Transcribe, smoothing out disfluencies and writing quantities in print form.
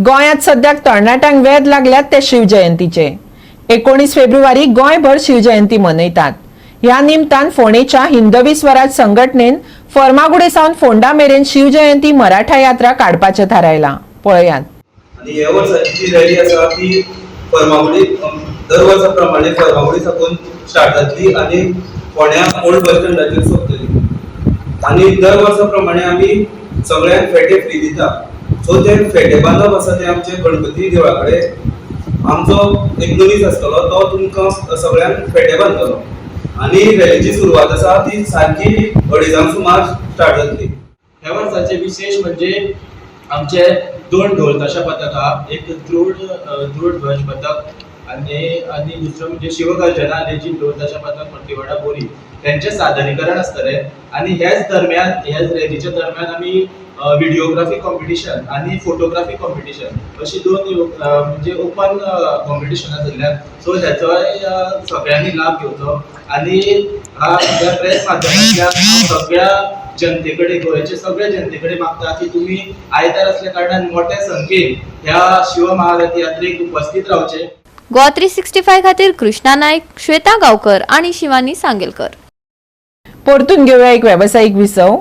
गोंयांत सद्याक तरणाट्यांक वेध लागल्यात ते शिवजयंतीचे। 19 फेब्रुवारी गोंयभर शिवजयंती मनयतात। ह्या निमतान फोंडेच्या हिंदवी स्वराज संघटनेन फर्मागुडी सावन फोंडा मेरेन शिवजयंती मराठा यात्रा काडपाचें थारायलां। पळयात। आणि ह्या वर्साची जी रॅली आसा ती फर्मागुडी दर वर्सा प्रमाणे फर्मागुडी साकून स्टार्ट जातली आणि फोंड्या ओल्ड बस स्टँडाचेर सोंपतली। आणि दर वर्सा प्रमाणे आमी सगळ्यांक फेटे फ्री दिता। सो ते फेटे बांदप आसा ते आमचे गणपती देवळा कडेन आमचो एक मनीस आसतलो तो तुमकां सगळ्यांक फेटे बांदतलो। आणि रॅलीची सुरवात आसा ती सारकी 2:30 सुमार स्टार्ट जातली। ह्या वर्साचे विशेष म्हणजे आमचे 2 ढोल ताशा पथक हा, एक द्रुड ध्वज पथक आणि दुसरं म्हणजे शिवगर्जना आणि जी ढोल ताशा पथक मर्तिवाडा बोरी त्यांचे सादरीकरण असतले। आणि ह्याच रॅलीच्या दरम्यान आम्ही व्हिडिओग्राफी कॉम्पिटिशन आणि फोटोग्राफी कॉम्पिटिशन अशी 2 म्हणजे ओपन कॉम्पिटिशन आसल्यान सो ह्याचो सगळ्यांनी लाभ घेवचो। आणि हा प्रेस माध्यमांतल्यान सगळ्या जनतेकडे गोंयचे सगळ्या जनतेकडे मागता की तुम्ही आयतार असल्या कारणान मोठ्या संख्येन ह्या शिव महारथी यात्रेक उपस्थित रावचे। गोवा 365 खातीर कृष्णा नायक, श्वेता गांवकर आणि शिवानी सांगेलकर। परतून घेऊया एक व्यावसायिक विसव।